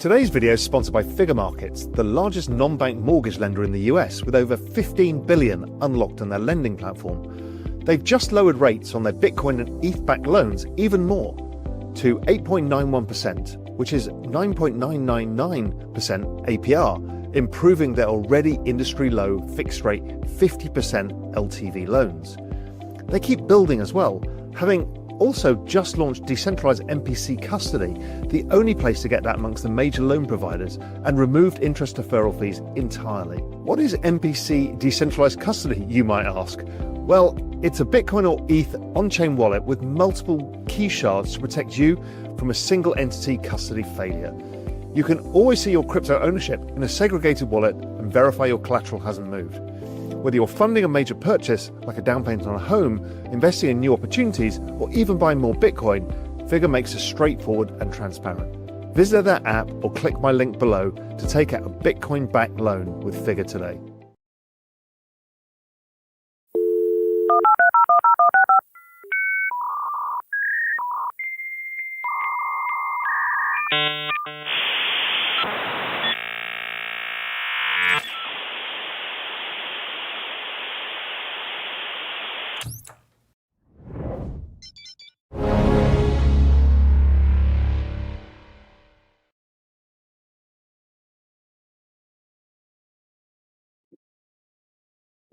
Today's video is sponsored by Figure Markets, the largest non-bank mortgage lender in the US with over 15 billion unlocked on their lending platform. They've just lowered rates on their Bitcoin and ETH-backed loans even more to 8.91%, which is 9.999% APR, improving their already industry-low fixed-rate 50% LTV loans. They keep building as well, having also just launched decentralized MPC custody, the only place to get that amongst the major loan providers, and removed interest deferral fees entirely. What is MPC decentralized custody, you might ask? Well, it's a Bitcoin or ETH on-chain wallet with multiple key shards to protect you from a single entity custody failure. You can always see your crypto ownership in a segregated wallet and verify your collateral hasn't moved. Whether you're funding a major purchase, like a down payment on a home, investing in new opportunities, or even buying more Bitcoin, Figure makes it straightforward and transparent. Visit their app or click my link below to take out a Bitcoin-backed loan with Figure today.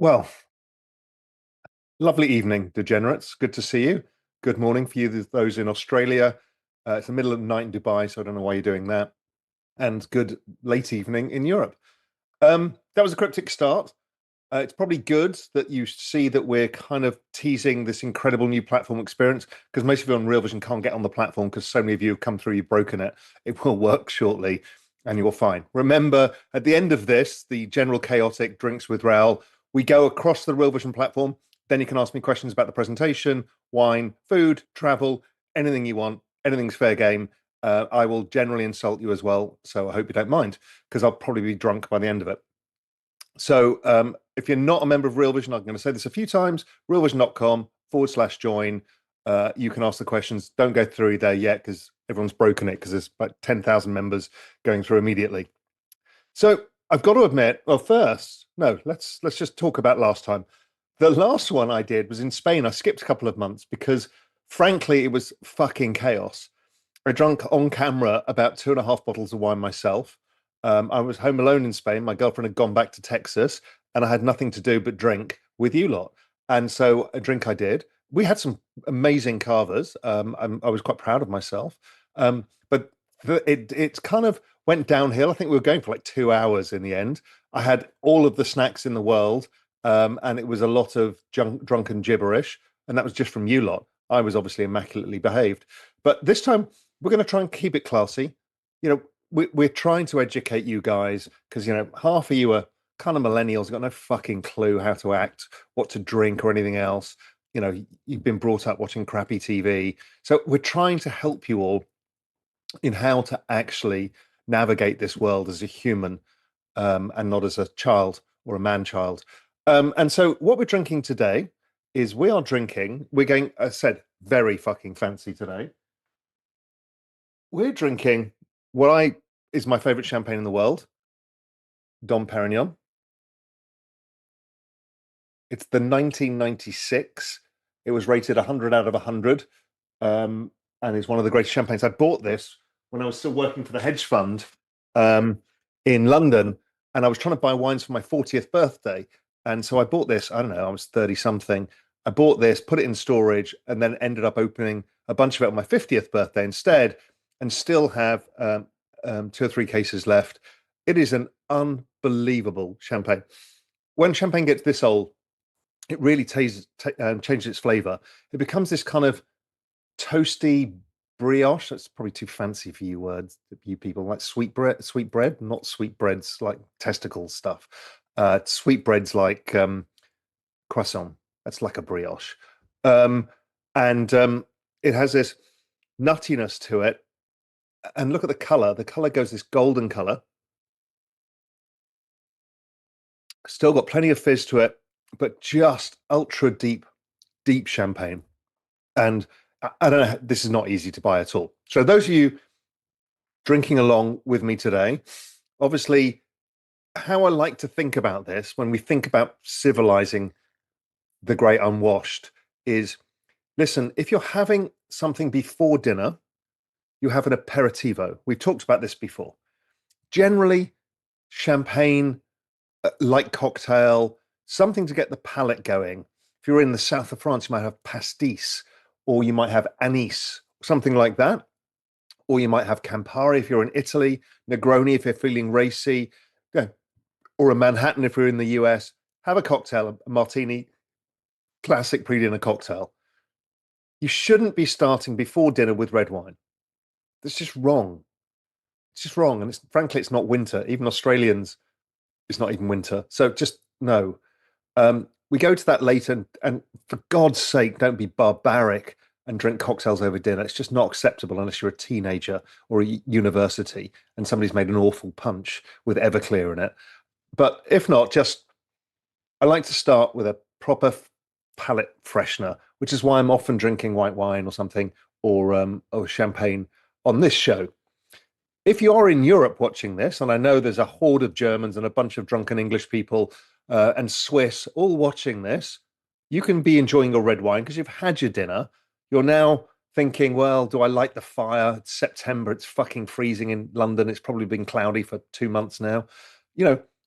Well, lovely evening, degenerates. Good to see you. Good morning for you, those in Australia. It's the middle of the night in Dubai, so I don't know why you're doing that. And good late evening in Europe. That was a cryptic start. It's probably good that you see that we're kind of teasing this incredible new platform experience, because most of you on Real Vision can't get on the platform because so many of you have come through, you've broken it. It will work shortly and you're fine. Remember, at the end of this, the general chaotic drinks with Raoul, we go across the Real Vision platform. Then you can ask me questions about the presentation, wine, food, travel, anything you want. Anything's fair game. I will generally insult you as well, so I hope you don't mind, because I'll probably be drunk by the end of it. So if you're not a member of Real Vision, I'm going to say this a few times, realvision.com/join. You can ask the questions. Don't go through there yet because everyone's broken it, because there's about 10,000 members going through immediately. So I've got to admit, well, first, no, let's just talk about last time. The last one I did was in Spain. I skipped a couple of months because, frankly, it was fucking chaos. I drank on camera about 2.5 bottles of wine myself. I was home alone in Spain. My girlfriend had gone back to Texas, and I had nothing to do but drink with you lot. And so a drink I did. We had some amazing carvers. I was quite proud of myself. But it kind of went downhill. I think we were going for like 2 hours in the end. I had all of the snacks in the world, and it was a lot of drunken gibberish. And that was just from you lot. I was obviously immaculately behaved. But this time, we're going to try and keep it classy. You know, we're trying to educate you guys, because, you know, half of you are kind of millennials, got no fucking clue how to act, what to drink or anything else. You know, you've been brought up watching crappy TV. So we're trying to help you all in how to actually navigate this world as a human, and not as a child or a man-child. And so what we're drinking today is we're going, I said, very fucking fancy today. We're drinking what is my favorite champagne in the world, Dom Perignon. It's the 1996. It was rated 100 out of 100, and is one of the greatest champagnes. I bought this when I was still working for the hedge fund in London, and I was trying to buy wines for my 40th birthday. And so I bought this, I don't know, I was 30 something. I bought this, put it in storage, and then ended up opening a bunch of it on my 50th birthday instead, and still have 2 or 3 cases left. It is an unbelievable champagne. When champagne gets this old, it really changes its flavor. It becomes this kind of toasty brioche. That's probably too fancy for you words, you people. Like sweet bread, not sweet breads like testicle stuff. Sweet breads like croissant. That's like a brioche. And it has this nuttiness to it. And look at the color. The color goes this golden color. Still got plenty of fizz to it, but just ultra deep champagne. And I don't know, this is not easy to buy at all. So those of you drinking along with me today. Obviously, how I like to think about this when we think about civilizing the great unwashed is listen, if you're having something before dinner, you have an aperitivo. We've talked about this before. Generally, champagne, light cocktail, something to get the palate going. If you're in the south of France, you might have pastis, or you might have anise, something like that. Or you might have Campari if you're in Italy, Negroni if you're feeling racy, yeah, or a Manhattan if you're in the US. Have a cocktail, a martini, classic pre-dinner cocktail. You shouldn't be starting before dinner with red wine. That's just wrong. It's just wrong. And frankly, it's not winter. Even Australians, it's not even winter. So just no. We go to that later, and for God's sake, don't be barbaric and drink cocktails over dinner. It's just not acceptable unless you're a teenager or a university and somebody's made an awful punch with Everclear in it. But if not, just I like to start with a proper palate freshener, which is why I'm often drinking white wine or something or champagne on this show. If you are in Europe watching this, and I know there's a horde of Germans and a bunch of drunken English people and Swiss all watching this, you can be enjoying your red wine because you've had your dinner. You're now thinking, well, do I light the fire? It's September. It's fucking freezing in London. It's probably been cloudy for 2 months now.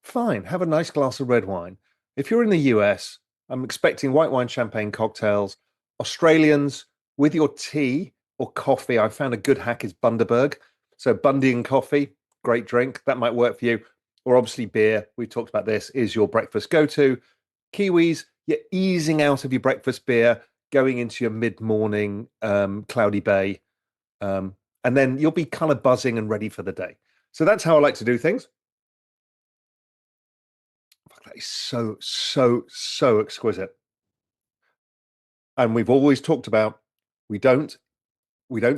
Fine. Have a nice glass of red wine. If you're in the US, I'm expecting white wine, champagne, cocktails. Australians, with your tea or coffee, I found a good hack is Bundaberg. So Bundy and coffee, great drink. That might work for you. Or obviously beer. We've talked about this, is your breakfast go-to. Kiwis, you're easing out of your breakfast beer, going into your mid-morning cloudy bay. And then you'll be kind of buzzing and ready for the day. So that's how I like to do things. Fuck, that is so, so, so exquisite. And we've always talked about we don't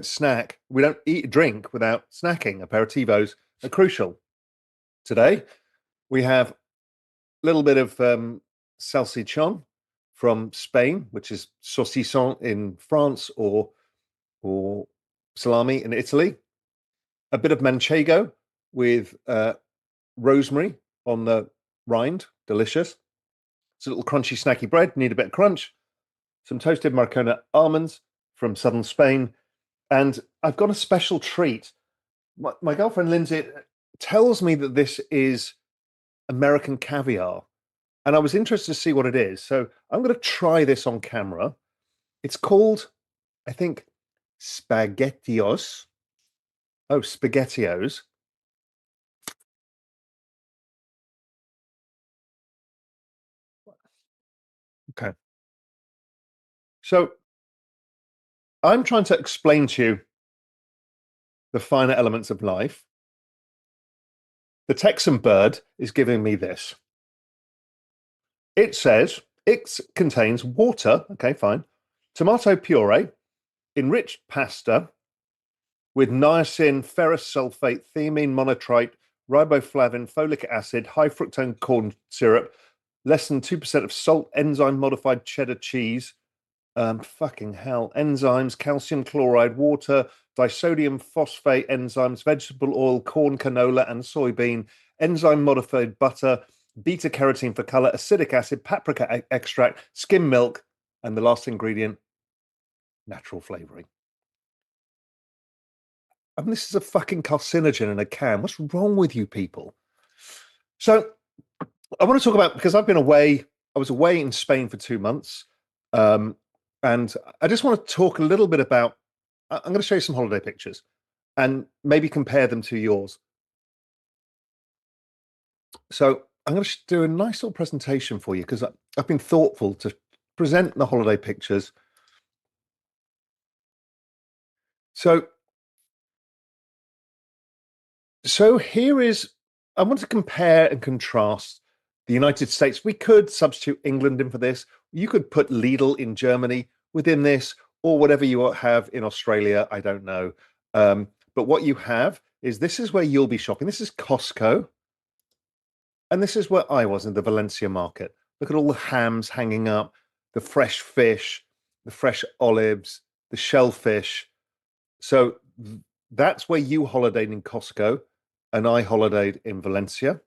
snack, we don't eat drink without snacking. Aperitivos are crucial. Today we have a little bit of salchichon from Spain, which is saucisson in France, or salami in Italy. A bit of manchego with rosemary on the rind, delicious. It's a little crunchy, snacky bread. Need a bit of crunch. Some toasted Marcona almonds from southern Spain, and I've got a special treat. My girlfriend Lindsay tells me that this is American caviar, and I was interested to see what it is. So I'm going to try this on camera. It's called, I think, spaghettios. Oh, spaghettios. Okay. So I'm trying to explain to you the finer elements of life. The Texan bird is giving me this. It says it contains water, okay, fine, tomato puree, enriched pasta with niacin, ferrous sulfate, thiamine monotrite, riboflavin, folic acid, high fructose corn syrup, less than 2% of salt, enzyme modified cheddar cheese, fucking hell, enzymes, calcium chloride, water, disodium phosphate enzymes, vegetable oil, corn, canola, and soybean, enzyme modified butter, beta carotene for color, acidic acid, paprika extract, skim milk, and the last ingredient, natural flavoring. I mean, this is a fucking carcinogen in a can. What's wrong with you people? So I want to talk about, because I've been away, I was away in Spain for 2 months. And I just want to talk a little bit about, I'm going to show you some holiday pictures and maybe compare them to yours. So I'm going to do a nice little presentation for you because I've been thoughtful to present the holiday pictures. So, so here is, I want to compare and contrast the United States. We could substitute England in for this. You could put Lidl in Germany within this, or whatever you have in Australia. I don't know. But what you have is this is where you'll be shopping. This is Costco. And this is where I was in the Valencia market. Look at all the hams hanging up, the fresh fish, the fresh olives, the shellfish. So That's where you holidayed in Costco and I holidayed in Valencia.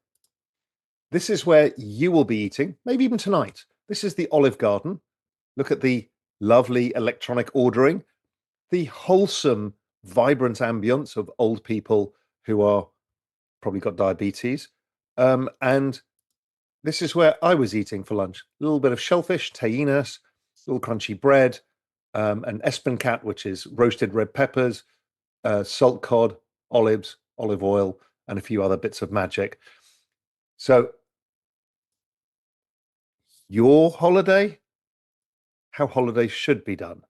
This is where you will be eating, maybe even tonight. This is the Olive Garden. Look at the lovely electronic ordering, the wholesome, vibrant ambience of old people who are probably got diabetes. And this is where I was eating for lunch. A little bit of shellfish, tajinas, little crunchy bread, an espencat, which is roasted red peppers, salt cod, olives, olive oil, and a few other bits of magic. So your holiday, how holidays should be done.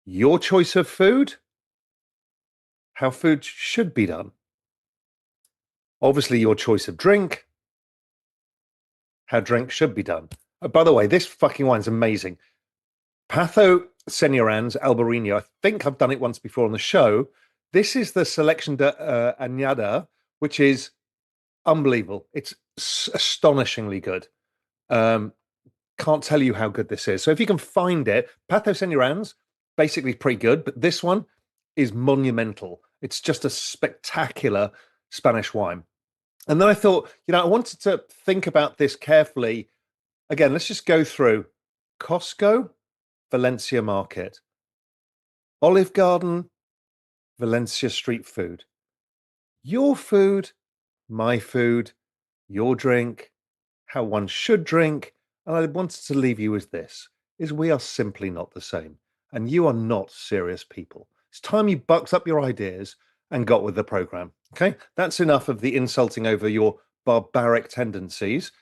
Your choice of food, how food should be done. Obviously, your choice of drink, how drink should be done. By the way, this fucking wine's amazing. Patho Senioran's Albarino. I think I've done it once before on the show. This is the Selection de Añada, which is unbelievable. It's astonishingly good. Can't tell you how good this is. So if you can find it, Patho Senioran's basically pretty good, but this one is monumental. It's just a spectacular Spanish wine. And then I thought, I wanted to think about this carefully. Again, let's just go through Costco, Valencia Market, Olive Garden, Valencia Street Food. Your food, my food, your drink, how one should drink. And I wanted to leave you with this, is we are simply not the same. And you are not serious people. It's time you bucked up your ideas and got with the program. Okay, that's enough of the insulting over your barbaric tendencies.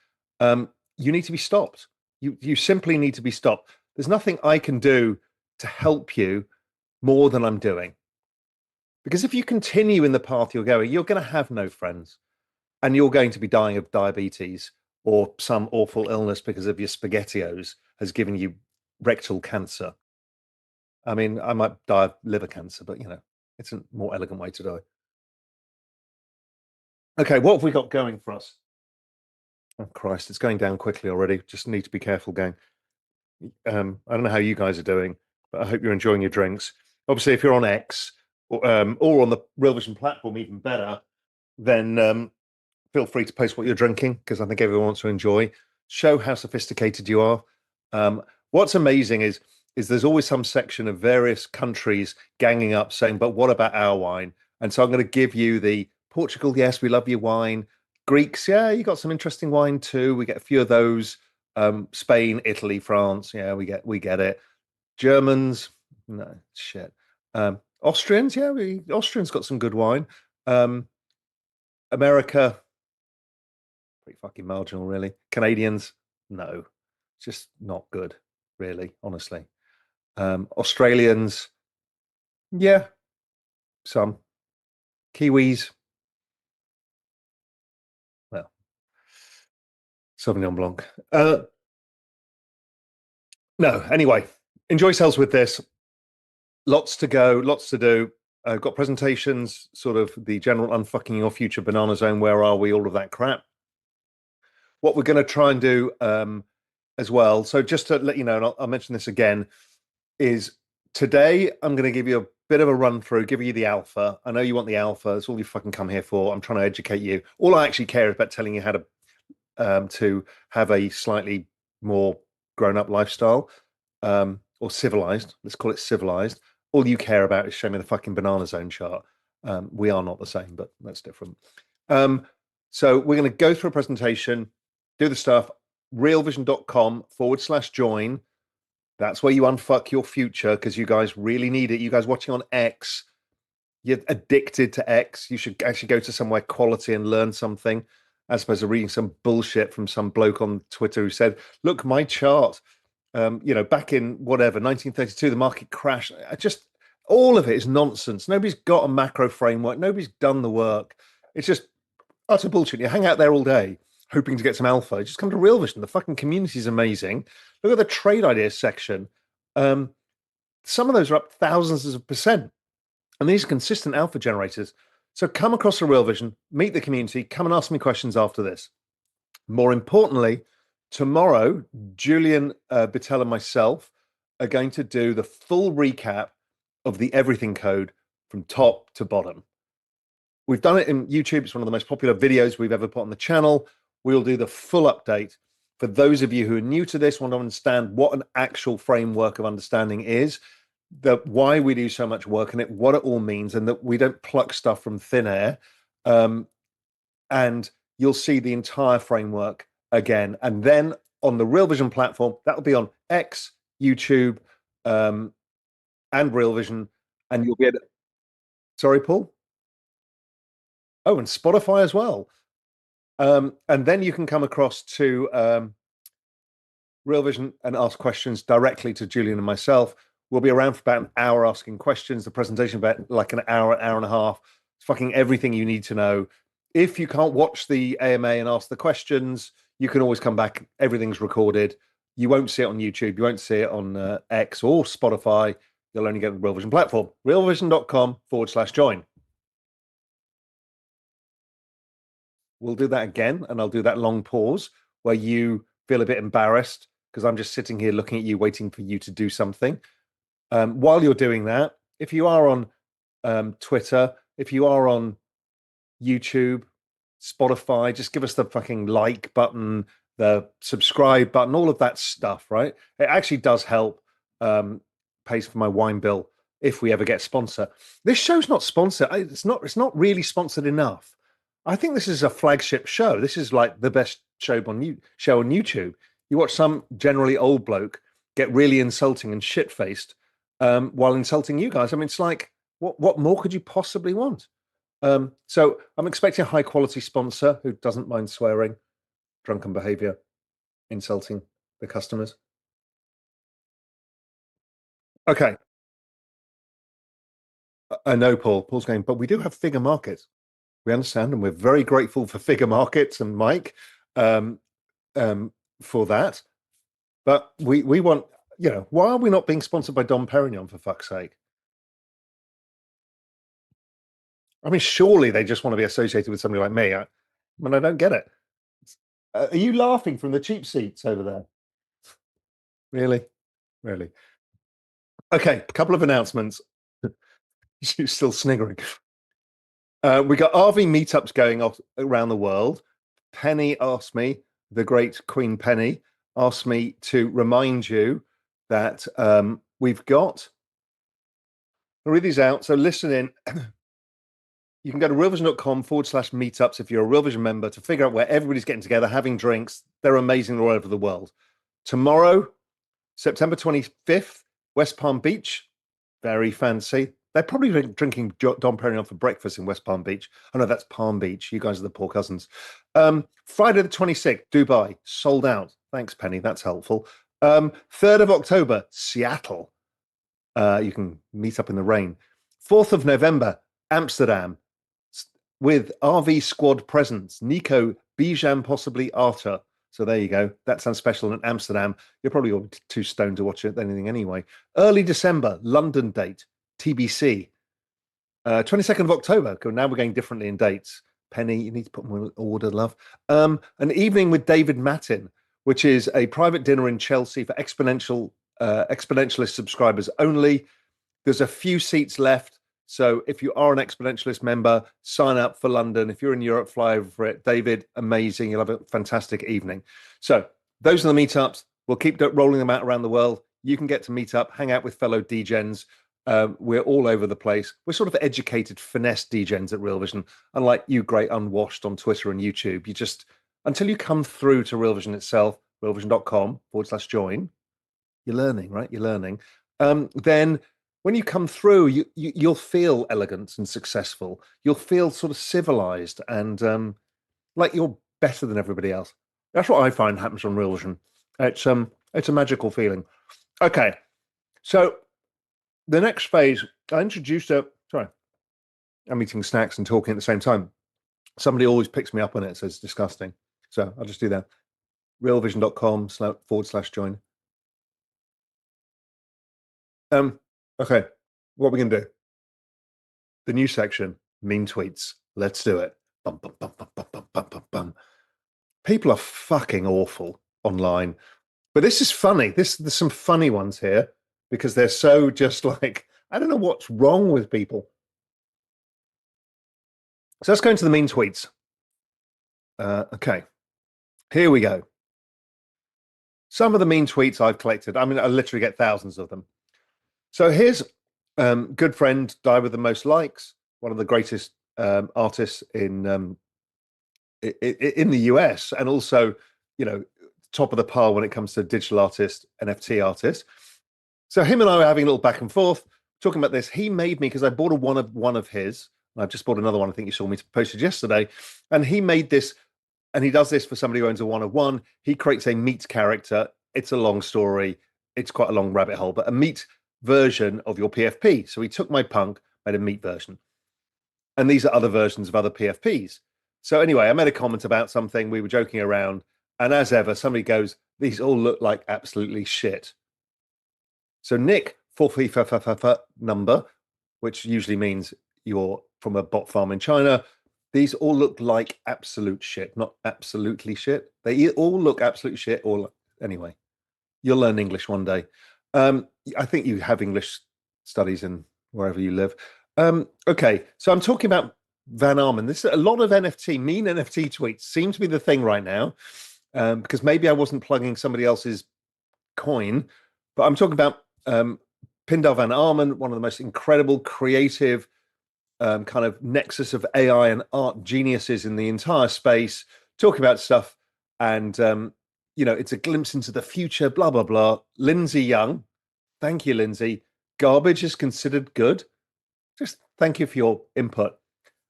You need to be stopped. You simply need to be stopped. There's nothing I can do to help you more than I'm doing. Because if you continue in the path you're going to have no friends and you're going to be dying of diabetes or some awful illness because of your SpaghettiOs has given you rectal cancer. I mean, I might die of liver cancer, but it's a more elegant way to die. Okay, what have we got going for us? Oh, Christ, it's going down quickly already. Just need to be careful, gang. I don't know how you guys are doing, but I hope you're enjoying your drinks. Obviously, if you're on X or on the Real Vision platform, even better, then feel free to post what you're drinking because I think everyone wants to enjoy. Show how sophisticated you are. What's amazing is there's always some section of various countries ganging up saying, but what about our wine? And so I'm going to give you the Portugal, yes, we love your wine. Greeks, yeah, you got some interesting wine too. We get a few of those. Spain, Italy, France, yeah, we get it. Germans, no, shit. Austrians, yeah, Austrians got some good wine. America, pretty fucking marginal, really. Canadians, no, just not good, really, honestly. Australians, yeah, some. Kiwis, well, Sauvignon Blanc. No, anyway, enjoy yourselves with this. Lots to go, lots to do. Got presentations, sort of the general unfucking your future banana zone. Where are we? All of that crap. What we're going to try and do as well. So just to let you know, and I'll mention this again, is today I'm going to give you a bit of a run through, give you the alpha. I know you want the alpha. That's all you fucking come here for. I'm trying to educate you. All I actually care is about telling you how to have a slightly more grown-up lifestyle or civilized. Let's call it civilized. All you care about is showing me the fucking banana zone chart. We are not the same, but that's different. So we're going to go through a presentation, do the stuff, realvision.com/join. That's where you unfuck your future because you guys really need it. You guys watching on X, you're addicted to X. You should actually go to somewhere quality and learn something as opposed to reading some bullshit from some bloke on Twitter who said, look, my chart, back in whatever, 1932, the market crashed. All of it is nonsense. Nobody's got a macro framework. Nobody's done the work. It's just utter bullshit. You hang out there all day hoping to get some alpha. Just come to Real Vision. The fucking community is amazing. Look at the trade ideas section. Some of those are up thousands of percent. And these are consistent alpha generators. So come across to Real Vision, meet the community, come and ask me questions after this. More importantly, tomorrow, Julian Bittel and myself are going to do the full recap of the Everything Code from top to bottom. We've done it in YouTube. It's one of the most popular videos we've ever put on the channel. We'll do the full update. For those of you who are new to this, want to understand what an actual framework of understanding is, why we do so much work in it, what it all means, and that we don't pluck stuff from thin air. And you'll see the entire framework again. And then on the Real Vision platform, that'll be on X, YouTube, and Real Vision. And you'll be able to, sorry, Paul? Oh, and Spotify as well. And then you can come across to Real Vision and ask questions directly to Julian and myself. We'll be around for about an hour asking questions. The presentation about like an hour, hour and a half. It's fucking everything you need to know. If you can't watch the AMA and ask the questions, you can always come back. Everything's recorded. You won't see it on YouTube. You won't see it on X or Spotify. You'll only get the Real Vision platform. realvision.com/join. We'll do that again, and I'll do that long pause where you feel a bit embarrassed because I'm just sitting here looking at you, waiting for you to do something. While you're doing that, if you are on Twitter, if you are on YouTube, Spotify, just give us the fucking like button, the subscribe button, all of that stuff, right? It actually does help, pays for my wine bill if we ever get sponsor. This show's not sponsored. It's not really sponsored enough. I think this is a flagship show. This is like the best show on YouTube. You watch some generally old bloke get really insulting and shit-faced while insulting you guys. I mean, it's like, what more could you possibly want? So I'm expecting a high-quality sponsor who doesn't mind swearing, drunken behavior, insulting the customers. Okay. I know, Paul. Paul's going, but we do have figure markets. We understand, and we're very grateful for figure markets and Mike um, for that. But we want, why are we not being sponsored by Dom Perignon, for fuck's sake? I mean, surely they just want to be associated with somebody like me. I mean, I don't get it. Are you laughing from the cheap seats over there? Really? Really? Okay, a couple of announcements. You're still sniggering. We got RV meetups going off around the world. Penny asked me, the great Queen Penny, asked me to remind you that we've got, I'll read these out. So listen in. You can go to realvision.com/meetups if you're a Real Vision member to figure out where everybody's getting together, having drinks. They're amazing all over the world. Tomorrow, September 25th, West Palm Beach. Very fancy. They're probably drinking Dom Perignon for breakfast in West Palm Beach. Oh, no, that's Palm Beach. You guys are the poor cousins. Friday the 26th, Dubai, sold out. Thanks, Penny. That's helpful. 3rd of October, Seattle. You can meet up in the rain. 4th of November, Amsterdam, with RV Squad presence. Nico, Bijan, possibly Arta. So there you go. That sounds special in Amsterdam. You're probably all too stoned to watch anything anyway. Early December, London date, TBC. 22nd of October. Now we're going differently in dates. Penny, you need to put more order, love. An evening with David Matin, which is a private dinner in Chelsea for exponentialist subscribers only. There's a few seats left. So if you are an exponentialist member, sign up for London. If you're in Europe, fly over for it. David, amazing. You'll have a fantastic evening. So those are the meetups. We'll keep rolling them out around the world. You can get to meet up, hang out with fellow degens. We're all over the place. We're sort of educated, finesse degens at Real Vision. Unlike you great unwashed on Twitter and YouTube, you just, until you come through to Real Vision itself, realvision.com/join, you're learning, right? You're learning. Then when you come through, you'll feel elegant and successful. You'll feel sort of civilized and like you're better than everybody else. That's what I find happens on Real Vision. It's a magical feeling. Okay, so the next phase, I introduced sorry, I'm eating snacks and talking at the same time. Somebody always picks me up on it, so it's disgusting. So I'll just do that. realvision.com/join. Okay, what are we gonna do? The new section, mean tweets. Let's do it. Bum, bum, bum, bum, bum, bum, bum, bum, bum. People are fucking awful online, but this is funny. There's some funny ones here because they're so just like, I don't know what's wrong with people. So let's go into the mean tweets. Okay, here we go. Some of the mean tweets I've collected. I mean, I literally get thousands of them. So here's good friend, guy with the most likes, one of the greatest artists in the US, and also, you know, top of the pile when it comes to digital artist, NFT artist. So him and I were having a little back and forth talking about this. He made me because I bought one of his. I've just bought another one. I think you saw me posted yesterday, and he made this, and he does this for somebody who owns a one of one. He creates a meat character. It's a long story. It's quite a long rabbit hole, but a meat version of your PFP. So he took my punk, made a meat version, and these are other versions of other PFPs. So anyway, I made a comment about something. We were joking around, and as ever, somebody goes, "These all look like absolutely shit." So Nick, number, which usually means you're from a bot farm in China. These all look like absolute shit, not absolutely shit. They all look absolute shit. Or anyway, you'll learn English one day. I think you have English studies in wherever you live. Okay, so I'm talking about Van Arman. This is a lot of mean NFT tweets seem to be the thing right now, because maybe I wasn't plugging somebody else's coin, but I'm talking about Pindar Van Arman, one of the most incredible, creative, kind of nexus of AI and art geniuses in the entire space, talking about stuff, and it's a glimpse into the future. Blah blah blah. Lindsay Young, thank you, Lindsay. Garbage is considered good. Just thank you for your input.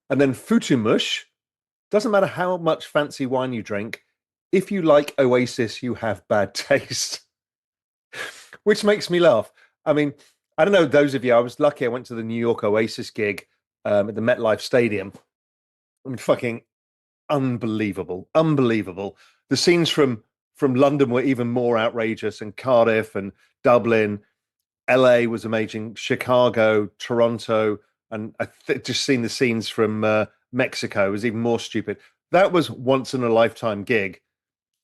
And then Futumush, doesn't matter how much fancy wine you drink, if you like Oasis, you have bad taste. Which makes me laugh. I mean, I don't know, those of you, I was lucky I went to the New York Oasis gig at the MetLife Stadium. I mean, fucking unbelievable, unbelievable. The scenes from London were even more outrageous, and Cardiff and Dublin. LA was amazing, Chicago, Toronto, and just seen the scenes from Mexico was even more stupid. That was once in a lifetime gig,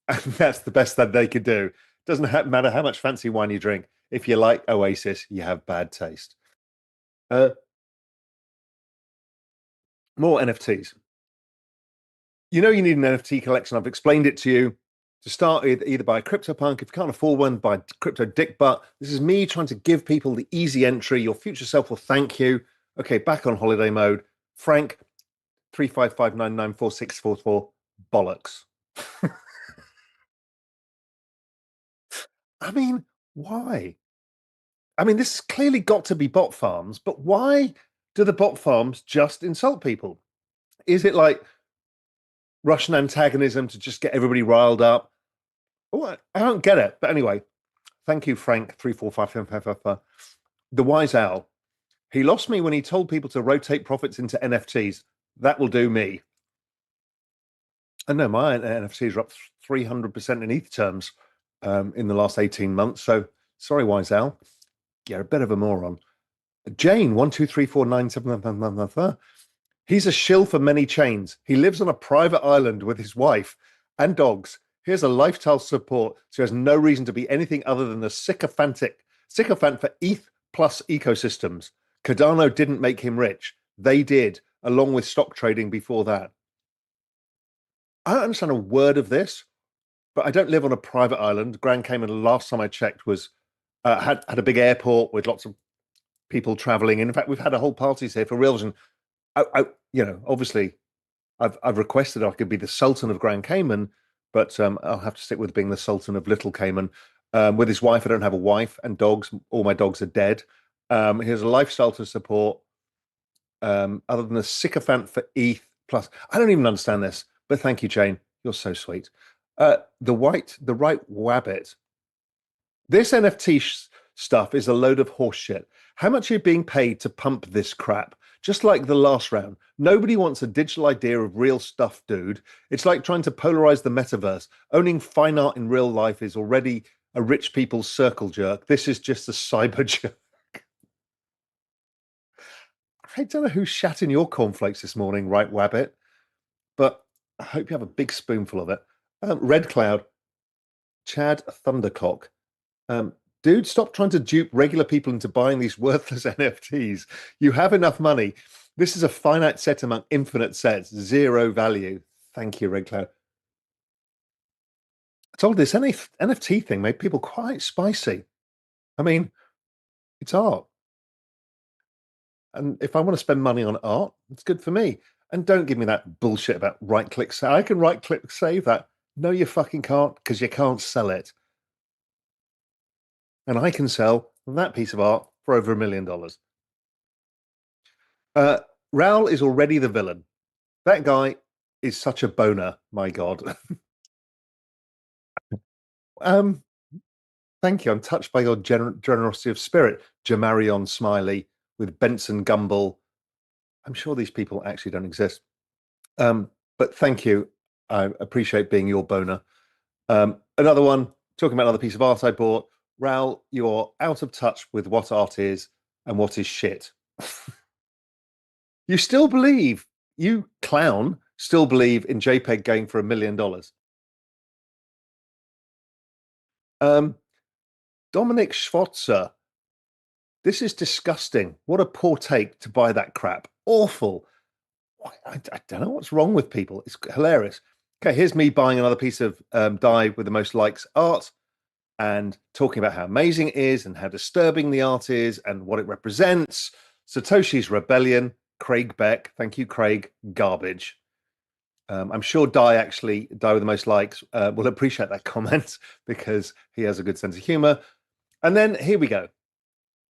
and that's the best that they could do. Doesn't matter how much fancy wine you drink. If you like Oasis, you have bad taste. Uh, More NFTs. You need an NFT collection. I've explained it to you. To start with, either buy a CryptoPunk. If you can't afford one, buy Crypto Dick Butt. This is me trying to give people the easy entry. Your future self will thank you. Okay, back on holiday mode. Frank, 355994644. Bollocks. I mean, why? I mean, this has clearly got to be bot farms, but why do the bot farms just insult people? Is it like Russian antagonism to just get everybody riled up? Oh, I don't get it. But anyway, thank you, Frank, 34555. The wise owl. He lost me when he told people to rotate profits into NFTs. That will do me. And no, my NFTs are up 300% in ETH terms in the last 18 months. So sorry, wise owl. You're a bit of a moron. Jane, 1234977. He's a shill for many chains. He lives on a private island with his wife and dogs. Here's a lifestyle support, so he has no reason to be anything other than a sycophant for ETH plus ecosystems. Cardano didn't make him rich. They did, along with stock trading before that. I don't understand a word of this, but I don't live on a private island. Grand Cayman, last time I checked, was had a big airport with lots of people traveling. And in fact, we've had a whole parties here for reals. And obviously, I've requested I could be the Sultan of Grand Cayman, but I'll have to stick with being the Sultan of Little Cayman. With his wife, I don't have a wife and dogs. All my dogs are dead. Here's a lifestyle to support. Other than the sycophant for ETH plus, I don't even understand this. But thank you, Jane. You're so sweet. The right wabbit. This NFT stuff is a load of horse shit. How much are you being paid to pump this crap? Just like the last round, nobody wants a digital idea of real stuff, dude. It's like trying to polarize the metaverse. Owning fine art in real life is already a rich people's circle jerk. This is just a cyber jerk. I don't know who shat in your cornflakes this morning, right, Wabbit? But I hope you have a big spoonful of it. Red Cloud, Chad Thundercock. Dude, stop trying to dupe regular people into buying these worthless NFTs. You have enough money. This is a finite set among infinite sets, zero value. Thank you, Red Cloud. I told you this NFT thing made people quite spicy. I mean, it's art. And if I want to spend money on art, it's good for me. And don't give me that bullshit about right click. I can right click save that. No, you fucking can't because you can't sell it. And I can sell that piece of art for over $1 million. Uh, Raoul is already the villain. That guy is such a boner. My God. um, Thank you. I'm touched by your generosity of spirit, Jamarion Smiley with Benson Gumble. I'm sure these people actually don't exist. Um, but thank you. I appreciate being your boner. Another one, talking about another piece of art I bought. Raoul, you're out of touch with what art is and what is shit. You still believe, you clown, still believe in JPEG going for $1 million. Um, Dominic Schwarzer, this is disgusting. What a poor take to buy that crap. Awful. I don't know what's wrong with people. It's hilarious. Okay, here's me buying another piece of dye with the most likes art and talking about how amazing it is and how disturbing the art is and what it represents. Satoshi's Rebellion, Craig Beck. Thank you, Craig. Garbage. I'm sure Die with the most likes, will appreciate that comment because he has a good sense of humor. And then here we go.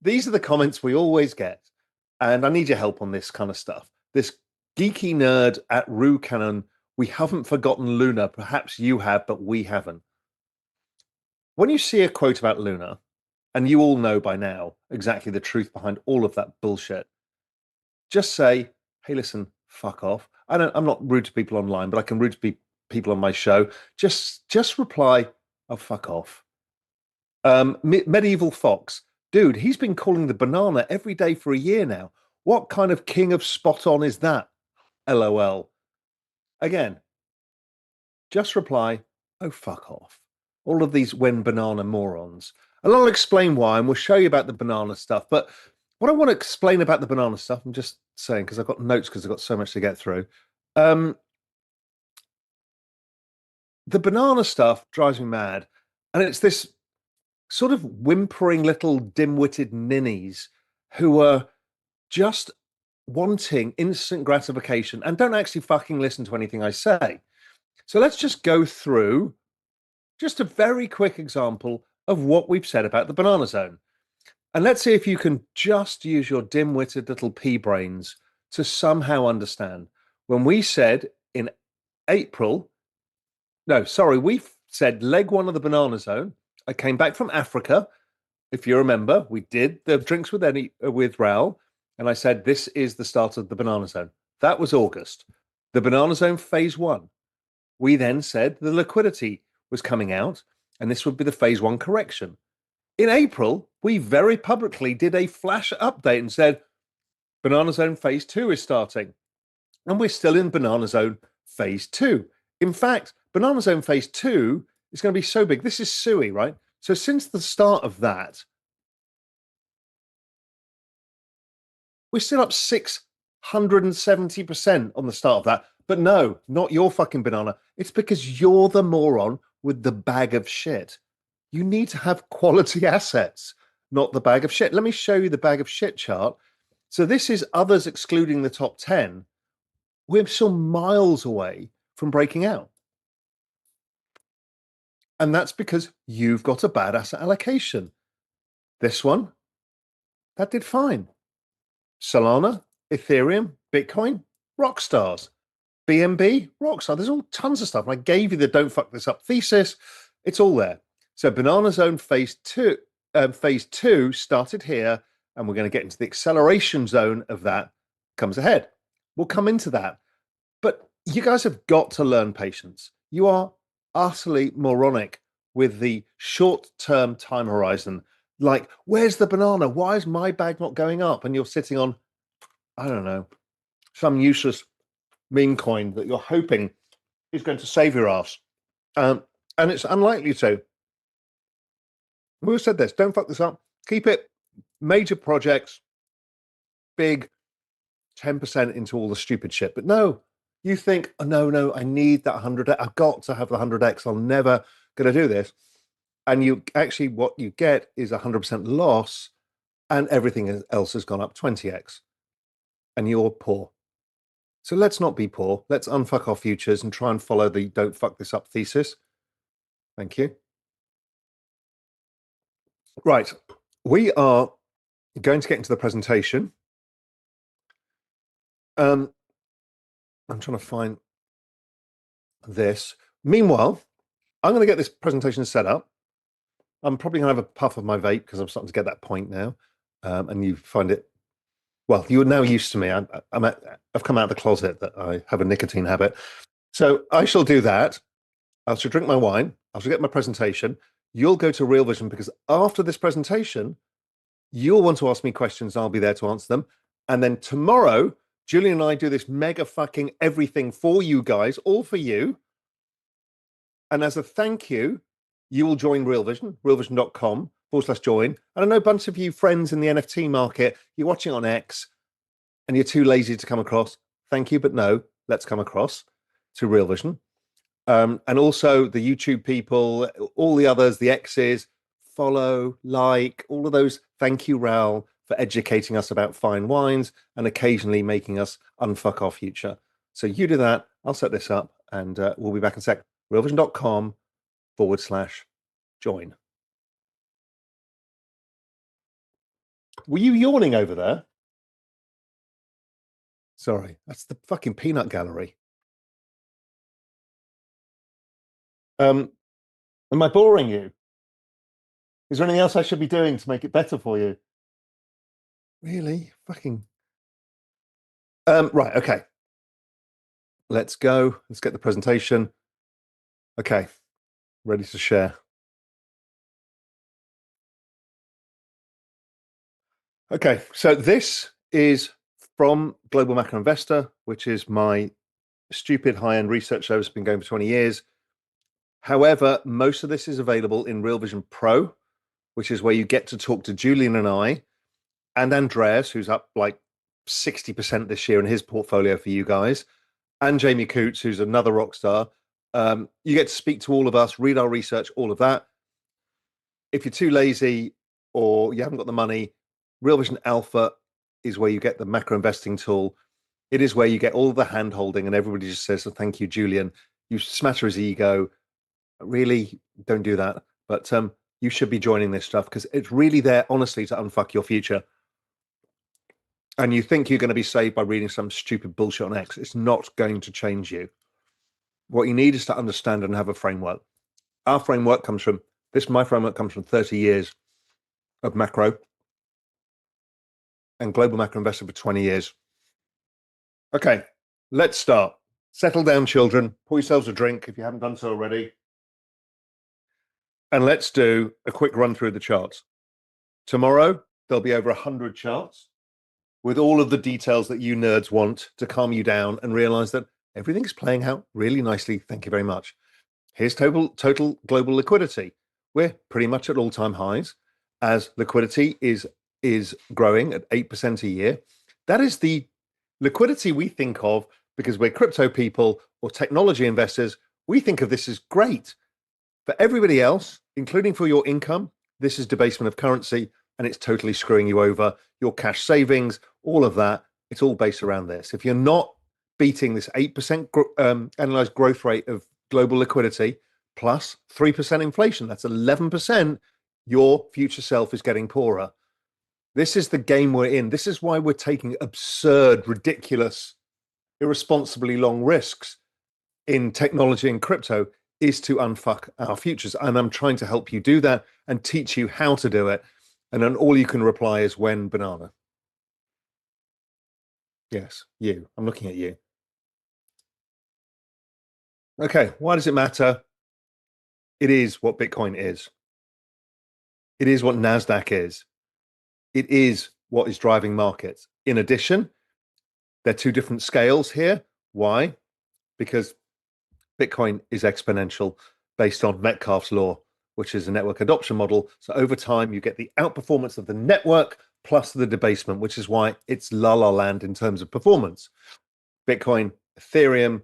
These are the comments we always get. And I need your help on this kind of stuff. This geeky nerd at Rue Cannon, we haven't forgotten Luna. Perhaps you have, but we haven't. When you see a quote about Luna, and you all know by now exactly the truth behind all of that bullshit, just say, hey, listen, fuck off. I'm not rude to people online, but I can rude to people on my show. Just reply, oh, fuck off. Medieval Fox, dude, he's been calling the banana every day for a year now. What kind of king of spot on is that? LOL. Again, just reply, oh, fuck off. All of these when banana morons. And I'll explain why, and we'll show you about the banana stuff. But what I want to explain about the banana stuff, I'm just saying, because I've got notes because I've got so much to get through. The banana stuff drives me mad. And it's this sort of whimpering little dim-witted ninnies who are just wanting instant gratification and don't actually fucking listen to anything I say. So let's just go through just a very quick example of what we've said about the banana zone. And let's see if you can just use your dim-witted little pea brains to somehow understand. When we said in April, no, sorry, we said leg one of the banana zone. I came back from Africa. If you remember, we did the drinks with Raoul, and I said this is the start of the banana zone. That was August. The banana zone phase one. We then said the liquidity was coming out, and this would be the phase one correction. In April, we very publicly did a flash update and said banana zone phase two is starting, and we're still in banana zone phase two. In fact, banana zone phase two is going to be so big. This is SUI, right? So since the start of that, we're still up 670% on the start of that. But no, not your fucking banana. It's because you're the moron with the bag of shit. You need to have quality assets, not the bag of shit. Let me show you the bag of shit chart. So this is others excluding the top 10. We're still miles away from breaking out. And that's because you've got a bad asset allocation. This one, that did fine. Solana, Ethereum, Bitcoin, rock stars. BNB, Rockstar. There's all tons of stuff. And I gave you the don't fuck this up thesis. It's all there. So Banana Zone phase two started here, and we're going to get into the acceleration zone of that comes ahead. We'll come into that. But you guys have got to learn patience. You are utterly moronic with the short-term time horizon. Like, where's the banana? Why is my bag not going up? And you're sitting on, I don't know, some useless meme coin that you're hoping is going to save your ass. And it's unlikely to. We've said this, don't fuck this up. Keep it major projects, big, 10% into all the stupid shit. But no, you think, oh, no, I need that 100. I've got to have the 100x. I'm never going to do this. And you actually, what you get is 100% loss, and everything else has gone up 20x, and you're poor. So let's not be poor. Let's unfuck our futures and try and follow the don't fuck this up thesis. Thank you. Right. We are going to get into the presentation. I'm trying to find this. Meanwhile, I'm going to get this presentation set up. I'm probably going to have a puff of my vape because I'm starting to get that point now. And you find it, well, you're now used to me. I've come out of the closet that I have a nicotine habit. So I shall do that. I shall drink my wine. I shall get my presentation. You'll go to Real Vision because after this presentation, you'll want to ask me questions. I'll be there to answer them. And then tomorrow, Julian and I do this mega fucking everything for you guys, all for you. And as a thank you, you will join Real Vision, realvision.com/join. And I know a bunch of you friends in the NFT market, you're watching on X and you're too lazy to come across. Thank you, but no, let's come across to Real Vision. And also the YouTube people, all the others, the X's, follow, like, all of those. Thank you, Raoul, for educating us about fine wines and occasionally making us unfuck our future. So you do that. I'll set this up and we'll be back in a sec. realvision.com/join. Were you yawning over there? Sorry, that's the fucking peanut gallery. Am I boring you? Is there anything else I should be doing to make it better for you? Really? Fucking. Right, okay. Let's go. Let's get the presentation. Okay, ready to share. Okay, so this is from Global Macro Investor, which is my stupid high-end research service, been going for 20 years. However, most of this is available in Real Vision Pro, which is where you get to talk to Julian and I and Andreas, who's up like 60% this year in his portfolio for you guys, and Jamie Coots, who's another rock star. You get to speak to all of us, read our research, all of that. If you're too lazy or you haven't got the money, Real Vision Alpha is where you get the macro investing tool. It is where you get all the hand holding and everybody just says, oh, thank you, Julian. You smatter his ego. Really, don't do that. But you should be joining this stuff because it's really there, honestly, to unfuck your future. And you think you're going to be saved by reading some stupid bullshit on X. It's not going to change you. What you need is to understand and have a framework. Our framework comes from my framework comes from 30 years of macro and global macro investor for 20 years. Okay, let's start. Settle down, children. Pour yourselves a drink if you haven't done so already. And let's do a quick run through the charts. Tomorrow, there'll be over 100 charts with all of the details that you nerds want to calm you down and realize that everything's playing out really nicely. Thank you very much. Here's total global liquidity. We're pretty much at all-time highs as liquidity is growing at 8% a year. That is the liquidity we think of because we're crypto people or technology investors. We think of this as great. For everybody else, including for your income, this is debasement of currency and it's totally screwing you over. Your cash savings, all of that, it's all based around this. If you're not beating this 8% annualized growth rate of global liquidity plus 3% inflation, that's 11%, your future self is getting poorer. This is the game we're in. This is why we're taking absurd, ridiculous, irresponsibly long risks in technology and crypto is to unfuck our futures. And I'm trying to help you do that and teach you how to do it. And then all you can reply is when banana. Yes, you. I'm looking at you. Okay, why does it matter? It is what Bitcoin is. It is what NASDAQ is. It is what is driving markets. In addition, they're two different scales here. Why? Because Bitcoin is exponential based on Metcalfe's law, which is a network adoption model. So over time, you get the outperformance of the network plus the debasement, which is why it's la la land in terms of performance. Bitcoin, Ethereum,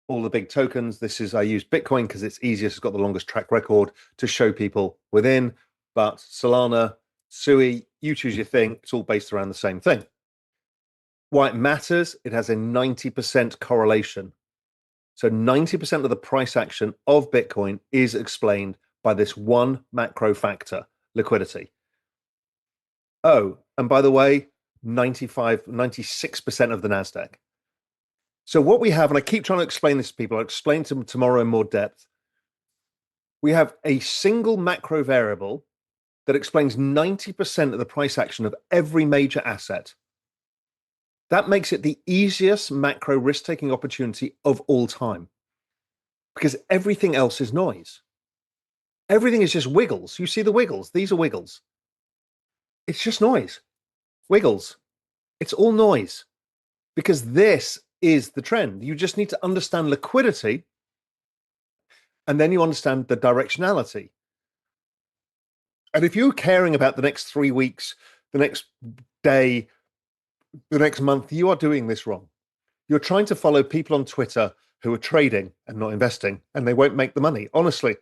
all the big tokens. I use Bitcoin because it's easiest, it's got the longest track record to show people within. But Solana, Sui, you choose your thing. It's all based around the same thing. Why it matters, it has a 90% correlation. So 90% of the price action of Bitcoin is explained by this one macro factor, liquidity. Oh, and by the way, 96% of the NASDAQ. So what we have, and I keep trying to explain this to people, I'll explain to them tomorrow in more depth. We have a single macro variable that explains 90% of the price action of every major asset. That makes it the easiest macro risk-taking opportunity of all time because everything else is noise. Everything is just wiggles. You see the wiggles. These are wiggles. It's just noise. Wiggles. It's all noise because this is the trend. You just need to understand liquidity and then you understand the directionality. And if you're caring about the next 3 weeks, the next day, the next month, you are doing this wrong. You're trying to follow people on Twitter who are trading and not investing, and they won't make the money. Honestly,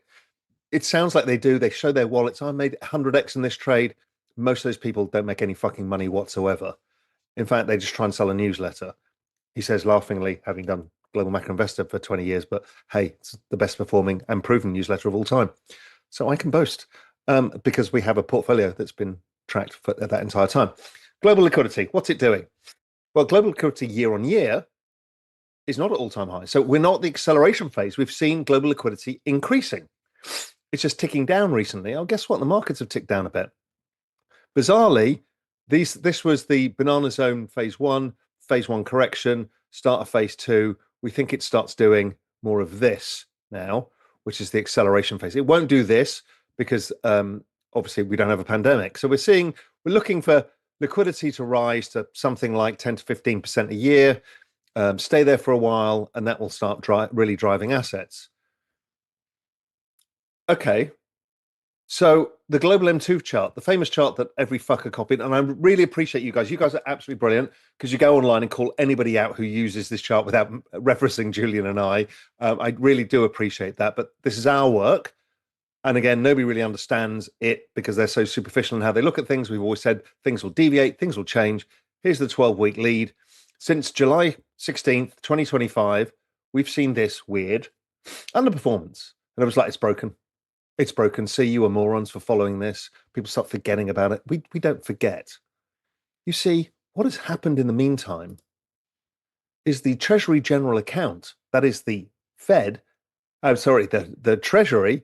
it sounds like they do. They show their wallets. I made 100x in this trade. Most of those people don't make any fucking money whatsoever. In fact, they just try and sell a newsletter. He says laughingly, having done Global Macro Investor for 20 years, but hey, it's the best performing and proven newsletter of all time. So I can boast because we have a portfolio that's been tracked for that entire time. Global liquidity, what's it doing? Well, global liquidity year on year is not at all-time high. So we're not at the acceleration phase. We've seen global liquidity increasing. It's just ticking down recently. Oh, guess what? The markets have ticked down a bit. Bizarrely, this was the banana zone phase one correction, start of phase two. We think it starts doing more of this now, which is the acceleration phase. It won't do this because obviously we don't have a pandemic. So we're looking for liquidity to rise to something like 10 to 15% a year, stay there for a while, and that will start really driving assets. Okay, so the global M2 chart, the famous chart that every fucker copied, and I really appreciate you guys. You guys are absolutely brilliant because you go online and call anybody out who uses this chart without referencing Julian and I. I really do appreciate that, but this is our work. And again, nobody really understands it because they're so superficial in how they look at things. We've always said things will deviate, things will change. Here's the 12-week lead. Since July 16th, 2025, we've seen this weird underperformance. And it was like, it's broken. It's broken. See, you are morons for following this. People start forgetting about it. We don't forget. You see, what has happened in the meantime is the Treasury General Account, that is the Fed, the Treasury,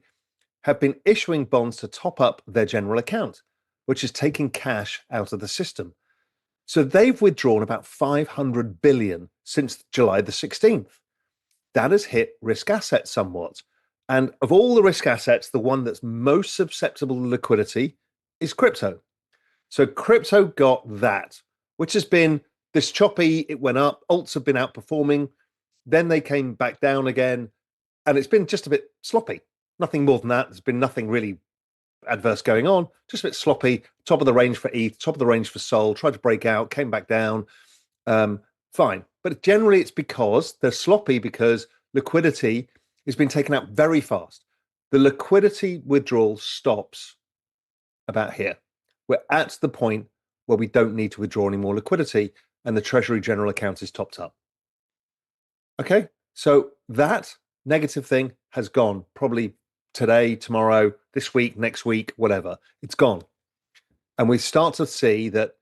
have been issuing bonds to top up their general account, which is taking cash out of the system. So they've withdrawn about 500 billion since July the 16th. That has hit risk assets somewhat. And of all the risk assets, the one that's most susceptible to liquidity is crypto. So crypto got that, which has been this choppy, it went up, alts have been outperforming, then they came back down again, and it's been just a bit sloppy. Nothing more than that. There's been nothing really adverse going on, just a bit sloppy. Top of the range for ETH, top of the range for Sol, tried to break out, came back down. Fine. But generally it's because they're sloppy because liquidity has been taken out very fast. The liquidity withdrawal stops about here. We're at the point where we don't need to withdraw any more liquidity and the Treasury General Account is topped up. Okay, so that negative thing has gone probably today, tomorrow, this week, next week, whatever. It's gone. And we start to see that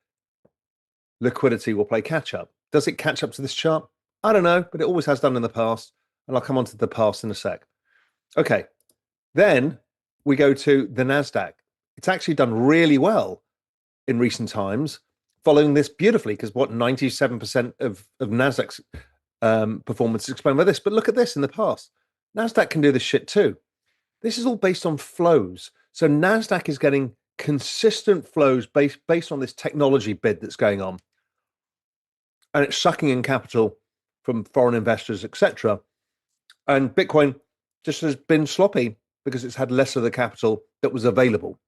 liquidity will play catch up. Does it catch up to this chart? I don't know, but it always has done in the past. And I'll come on to the past in a sec. Okay, then we go to the NASDAQ. It's actually done really well in recent times, following this beautifully, because 97% of NASDAQ's performance is explained by this. But look at this in the past. NASDAQ can do this shit too. This is all based on flows. So NASDAQ is getting consistent flows based on this technology bid that's going on. And it's sucking in capital from foreign investors, etc. And Bitcoin just has been sloppy because it's had less of the capital that was available.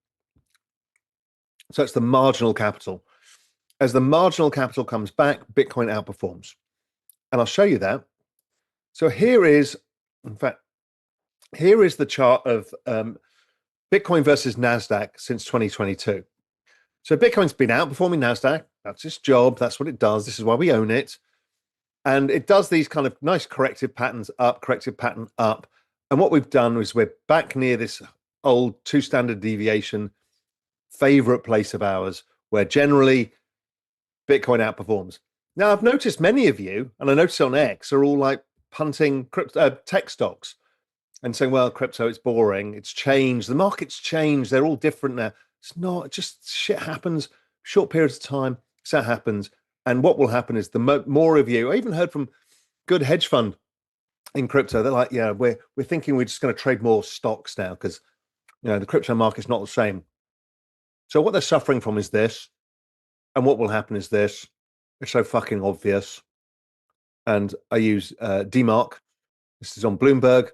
So it's the marginal capital. As the marginal capital comes back, Bitcoin outperforms. And I'll show you that. So here is, in fact, here is the chart of Bitcoin versus NASDAQ since 2022. So Bitcoin's been outperforming NASDAQ. That's its job. That's what it does. This is why we own it. And it does these kind of nice corrective patterns up, corrective pattern up. And what we've done is we're back near this old 2 standard deviation favorite place of ours, where generally Bitcoin outperforms. Now, I've noticed many of you, and I noticed on X, are all like punting tech stocks and saying, well, crypto, it's boring. It's changed. The market's changed. They're all different now. It's not. Just shit happens. Short periods of time. So that happens. And what will happen is the more of you, I even heard from good hedge fund in crypto, they're like, yeah, we're thinking we're just going to trade more stocks now because, the crypto market's not the same. So what they're suffering from is this. And what will happen is this. It's so fucking obvious. And I use DMARC. This is on Bloomberg.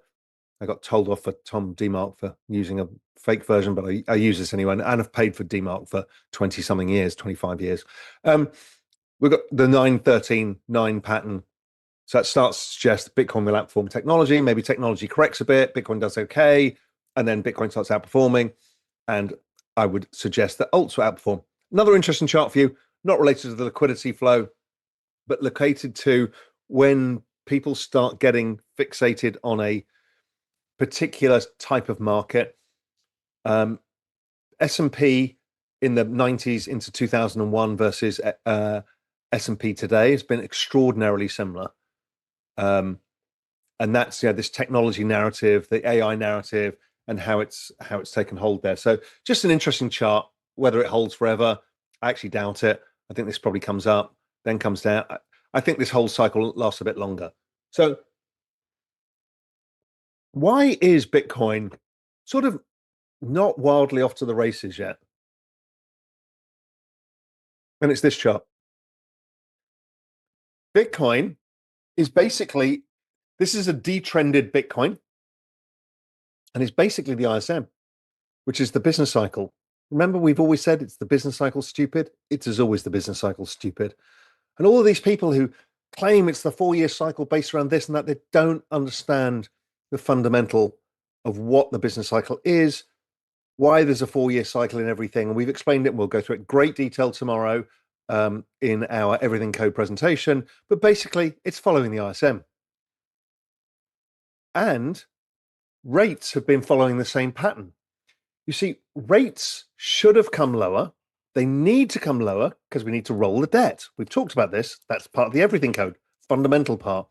I got told off for Tom DMARC for using a fake version, but I use this anyway. And I've paid for DMARC for 20 something years, 25 years. We've got the 9-13-9 pattern. So that starts to suggest Bitcoin will outperform technology. Maybe technology corrects a bit. Bitcoin does okay. And then Bitcoin starts outperforming. And I would suggest that alts will outperform. Another interesting chart for you, not related to the liquidity flow, but located to when people start getting fixated on a particular type of market. S&P in the 90s into 2001 versus S&P today has been extraordinarily similar. And that's this technology narrative, the AI narrative, and how it's taken hold there. So just an interesting chart. Whether it holds forever, I actually doubt it. I think this probably comes up, then comes down. I think this whole cycle lasts a bit longer. So why is Bitcoin sort of not wildly off to the races yet? And it's this chart. Bitcoin is basically, this is a detrended Bitcoin, and it's basically the ISM, which is the business cycle. Remember, we've always said it's the business cycle stupid. It is always the business cycle stupid. And all of these people who claim it's the 4-year cycle based around this and that, they don't understand the fundamental of what the business cycle is, why there's a 4-year cycle in everything. And we've explained it, and we'll go through it in great detail tomorrow in our Everything Code presentation. But basically, it's following the ISM. And rates have been following the same pattern. You see, rates should have come lower. They need to come lower because we need to roll the debt. We've talked about this. That's part of the Everything Code, fundamental part.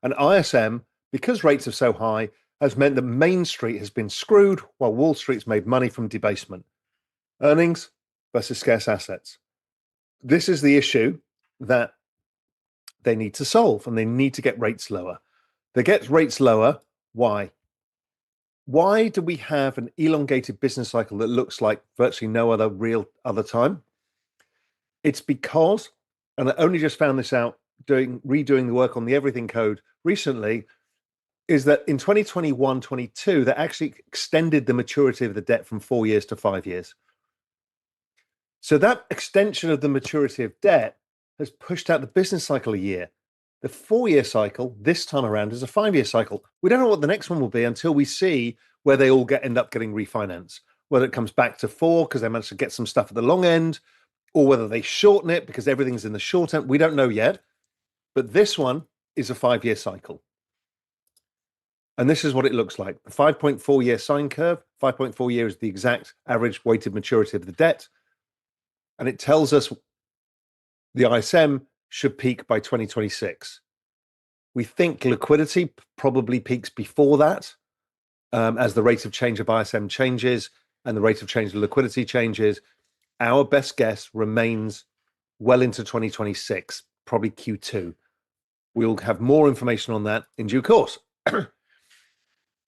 And ISM, because rates are so high, has meant that Main Street has been screwed while Wall Street's made money from debasement. Earnings versus scarce assets. This is the issue that they need to solve, and they need to get rates lower. They get rates lower. Why? Why do we have an elongated business cycle that looks like virtually no other other time? It's because, and I only just found this out redoing the work on the Everything Code recently, is that in 2021-22, they actually extended the maturity of the debt from 4 years to 5 years. So that extension of the maturity of debt has pushed out the business cycle a year. The 4-year cycle this time around is a 5-year cycle. We don't know what the next one will be until we see where they all end up getting refinanced, whether it comes back to 4 because they managed to get some stuff at the long end, or whether they shorten it because everything's in the short end. We don't know yet. But this one is a 5-year cycle. And this is what it looks like. The 5.4-year sine curve, 5.4 years is the exact average weighted maturity of the debt. And it tells us the ISM should peak by 2026. We think liquidity probably peaks before that, as the rate of change of ISM changes and the rate of change of liquidity changes. Our best guess remains well into 2026, probably Q2. We'll have more information on that in due course.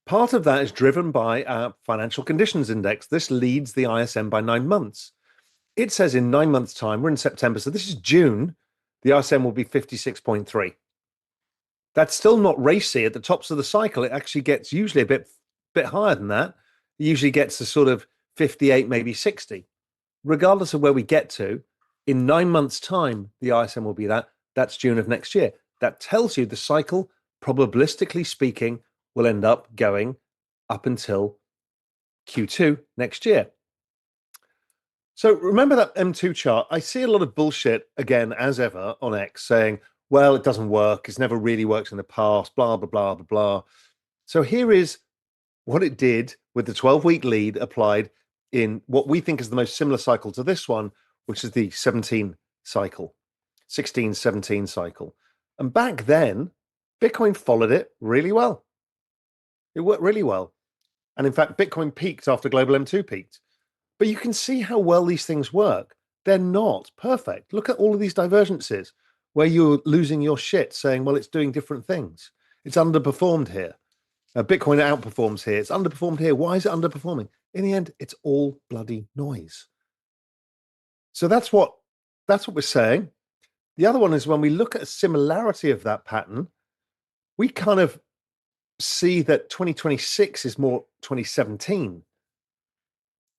Part of that is driven by our financial conditions index. This leads the ISM by 9 months. It says in 9 months' time, we're in September, so this is June, the ISM will be 56.3. That's still not racy at the tops of the cycle. It actually gets usually a bit higher than that. It usually gets to sort of 58, maybe 60. Regardless of where we get to, In 9 months' time, the ISM will be that. That's June of next year. That tells you the cycle, probabilistically speaking, will end up going up until Q2 next year. So remember that M2 chart? I see a lot of bullshit again, as ever, on X saying, well, it doesn't work. It's never really worked in the past, blah, blah, blah, blah, blah. So here is what it did with the 12-week lead applied in what we think is the most similar cycle to this one, which is the 17 cycle, 16, 17 cycle. And back then, Bitcoin followed it really well. It worked really well. And in fact, Bitcoin peaked after Global M2 peaked. But you can see how well these things work. They're not perfect. Look at all of these divergences where you're losing your shit saying, well, it's doing different things. It's underperformed here. Bitcoin outperforms here. It's underperformed here. Why is it underperforming? In the end, it's all bloody noise. So that's what we're saying. The other one is when we look at a similarity of that pattern, we kind of see that 2026 is more 2017.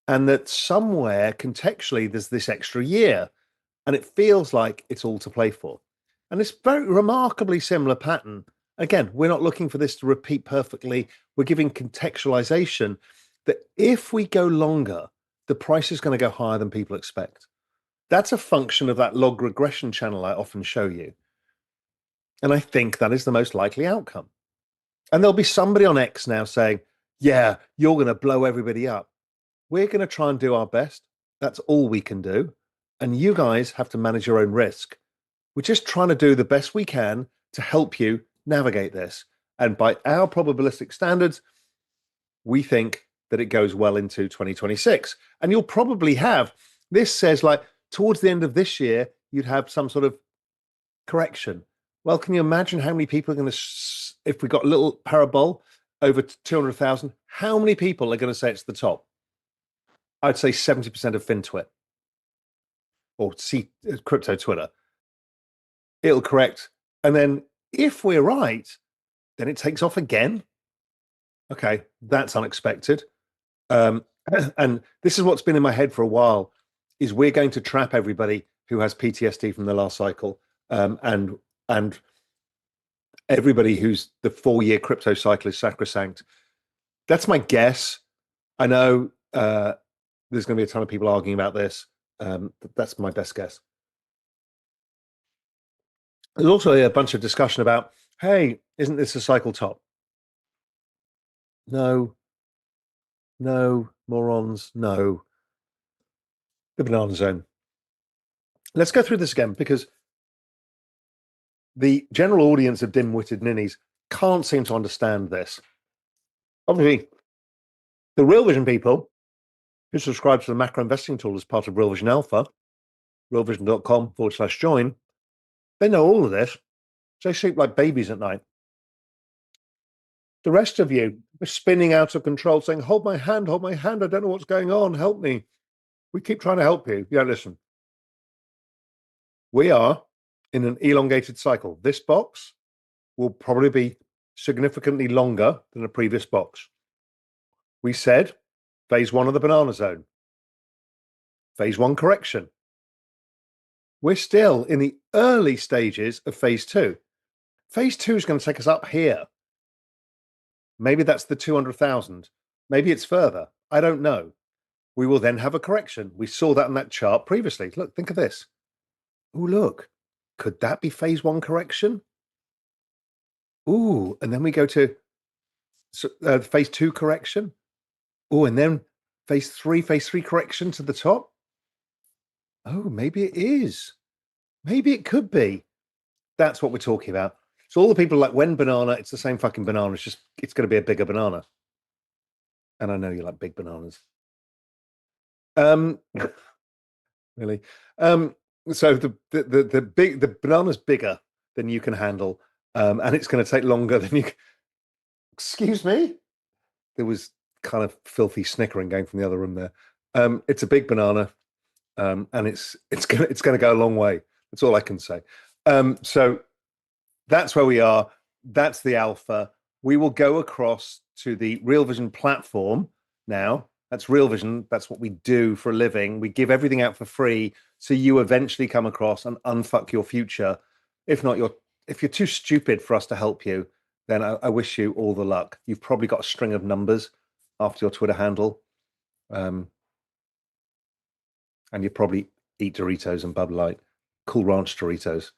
And that somewhere contextually there's this extra year, and it feels like it's all to play for. And it's very remarkably similar pattern. Again, we're not looking for this to repeat perfectly. We're giving contextualization that if we go longer, the price is going to go higher than people expect. That's a function of that log regression channel I often show you. And I think that is the most likely outcome. And there'll be somebody on X now saying, yeah, you're going to blow everybody up. We're going to try and do our best. That's all we can do. And you guys have to manage your own risk. We're just trying to do the best we can to help you navigate this. And by our probabilistic standards, we think that it goes well into 2026. And you'll probably have, this says like towards the end of this year, you'd have some sort of correction. Well, can you imagine how many people are going to, if we got a little parabol over 200,000, how many people are going to say it's the top? I'd say 70% of FinTwit or crypto Twitter. It'll correct. And then if we're right, then it takes off again. Okay, that's unexpected. And this is what's been in my head for a while, is we're going to trap everybody who has PTSD from the last cycle, and everybody who's the 4-year crypto cycle is sacrosanct. That's my guess. I know there's going to be a ton of people arguing about this. That's my best guess. There's also a bunch of discussion about, hey, isn't this a cycle top? No, morons, no. The banana zone. Let's go through this again, because the general audience of dim-witted ninnies can't seem to understand this. Obviously, the Real Vision people who subscribe to the macro investing tool as part of Real Vision Alpha, realvision.com/join, they know all of this. They sleep like babies at night. The rest of you are spinning out of control, saying, hold my hand, I don't know what's going on, help me. We keep trying to help you. Yeah, listen. We are in an elongated cycle. This box will probably be significantly longer than the previous box. We said phase 1 of the banana zone. Phase 1 correction. We're still in the early stages of phase 2. Phase 2 is going to take us up here. Maybe that's the 200,000. Maybe it's further. I don't know. We will then have a correction. We saw that in that chart previously. Look, think of this. Oh, look. Could that be phase 1 correction? Ooh, and then we go to phase 2 correction. Oh, and then phase 3 correction to the top. Oh, maybe it is. Maybe it could be. That's what we're talking about. So all the people are like, when banana, it's the same fucking banana. It's just, it's going to be a bigger banana. And I know you like big bananas. Really. So the banana's bigger than you can handle, and it's going to take longer than you can. Excuse me? There was kind of filthy snickering going from the other room there. It's a big banana, and it's gonna go a long way. That's all I can say. So that's where we are. That's the alpha. We will go across to the Real Vision platform now. That's Real Vision. That's what we do for a living. We give everything out for free, so you eventually come across and unfuck your future. If not, if you're too stupid for us to help you, then I wish you all the luck. You've probably got a string of numbers after your Twitter handle, um, and you probably eat Doritos and Bud Light, Cool Ranch Doritos.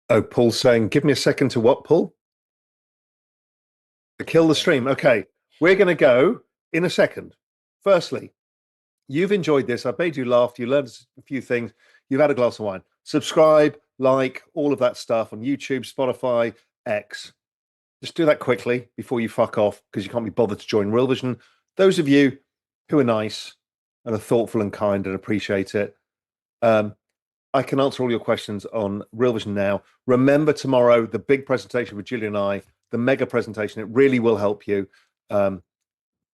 Oh, Paul's saying, give me a second to what, Paul? To kill the stream. Okay, we're going to go in a second. Firstly, you've enjoyed this. I've made you laugh. You learned a few things. You've had a glass of wine. Subscribe, like, all of that stuff on YouTube, Spotify, X. Just do that quickly before you fuck off because you can't be bothered to join Real Vision. Those of you who are nice and are thoughtful and kind and appreciate it, um, I can answer all your questions on Real Vision now. Remember tomorrow, the big presentation with Julian and I, the mega presentation. It really will help you.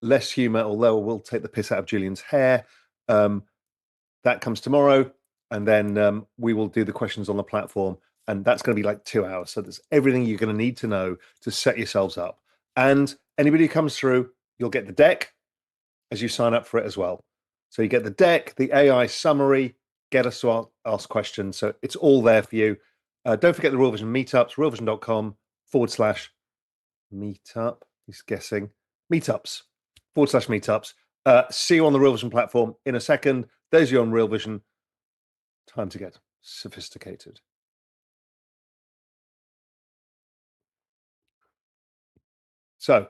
Less humor, although we'll take the piss out of Julian's hair. That comes tomorrow. And then we will do the questions on the platform. And that's going to be like 2 hours. So there's everything you're going to need to know to set yourselves up. And anybody who comes through, you'll get the deck as you sign up for it as well. So you get the deck, the AI summary, get us to ask questions. So it's all there for you. Don't forget the Real Vision meetups, realvision.com/meetup. He's guessing. Meetups /meetups. See you on the Real Vision platform in a second. Those of you on Real Vision, time to get sophisticated. So